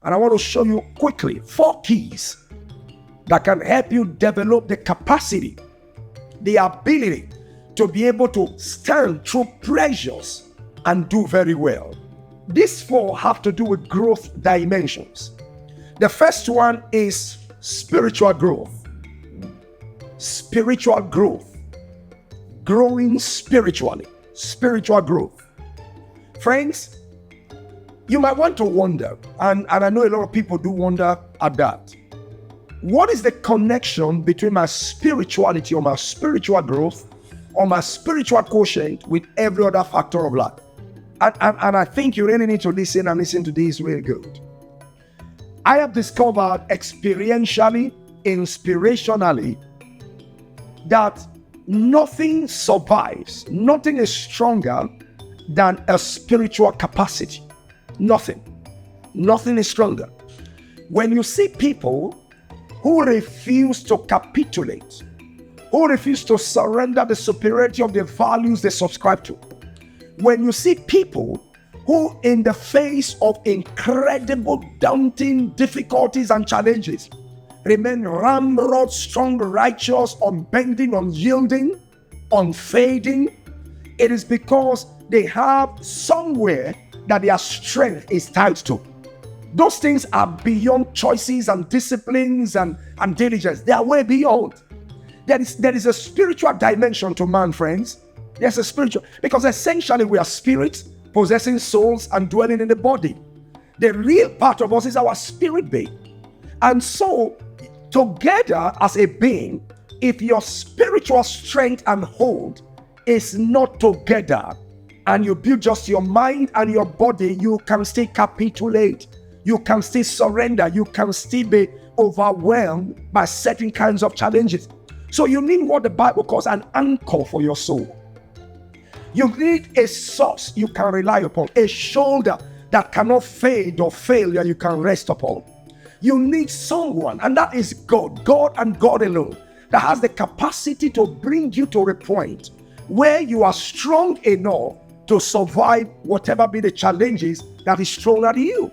And I want to show you quickly 4 keys that can help you develop the capacity, the ability to be able to stand through pressures and do very well. These 4 have to do with growth dimensions. The first one is spiritual growth. Spiritual growth. Growing spiritually. Spiritual growth. Friends, you might want to wonder, and I know a lot of people do wonder at that. What is the connection between my spirituality or my spiritual growth or my spiritual quotient with every other factor of life? And I think you really need to listen and listen to this really good. I have discovered experientially, inspirationally, that nothing survives, nothing is stronger than a spiritual capacity. Nothing is stronger. When you see people who refuse to capitulate, who refuse to surrender the superiority of the values they subscribe to, when you see people who, in the face of incredible, daunting difficulties and challenges, remain ramrod, strong, righteous, unbending, unyielding, unfading, it is because they have somewhere that their strength is tied to. Those things are beyond choices and disciplines and diligence. They are way beyond. There is a spiritual dimension to man, friends. There's a spiritual, because essentially we are spirits possessing souls and dwelling in the body. The real part of us is our spirit being. And so, together as a being, if your spiritual strength and hold is not together, and you build just your mind and your body, you can still capitulate. You can still surrender. You can still be overwhelmed by certain kinds of challenges. So you need what the Bible calls an anchor for your soul. You need a source you can rely upon, a shoulder that cannot fade or fail that you can rest upon. You need someone, and that is God and God alone, that has the capacity to bring you to a point where you are strong enough to survive whatever be the challenges that is thrown at you.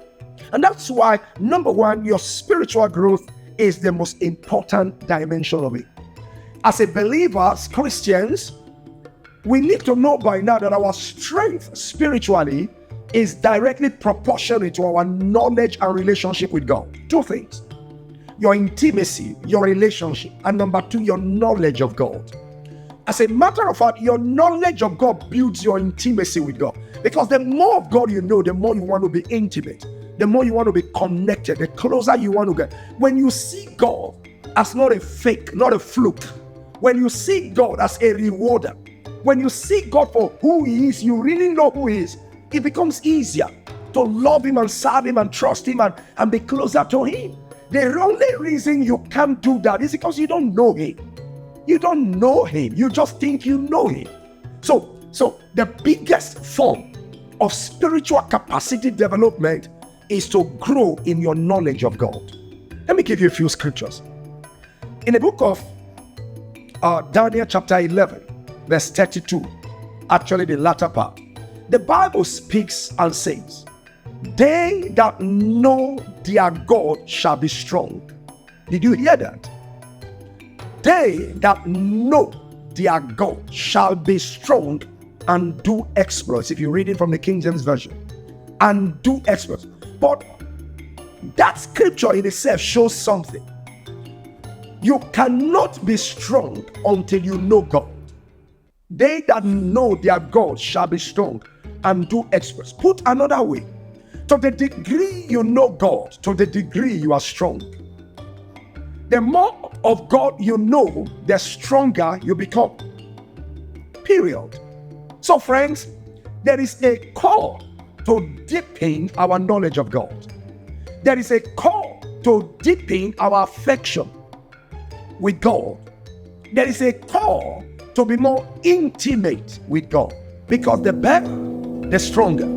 And that's why, number one, your spiritual growth is the most important dimension of it. As a believer, as Christians, we need to know by now that our strength spiritually is directly proportionate to our knowledge and relationship with God. 2 things: your intimacy, your relationship, and number 2, your knowledge of God. As a matter of fact, your knowledge of God builds your intimacy with God. Because the more of God you know, the more you want to be intimate, the more you want to be connected, the closer you want to get. When you see God as not a fake, not a fluke, when you see God as a rewarder, when you see God for who He is, you really know who He is, it becomes easier to love Him and serve Him and trust Him and be closer to Him. The only reason you can't do that is because you don't know Him. You don't know Him. You just think you know Him. So the biggest form of spiritual capacity development is to grow in your knowledge of God. Let me give you a few scriptures. In the book of Daniel chapter 11, verse 32, actually the latter part, the Bible speaks and says, "They that know their God shall be strong." Did you hear that? They that know their God shall be strong and do exploits. If you read it from the King James Version, and do exploits. But that scripture in itself shows something. You cannot be strong until you know God. They that know their God shall be strong and do exploits. Put another way, to the degree you know God, to the degree you are strong. The more of God you know, the stronger you become. Period. So friends, there is a call to deepen our knowledge of God. There is a call to deepen our affection with God. There is a call to be more intimate with God, because the better, the stronger.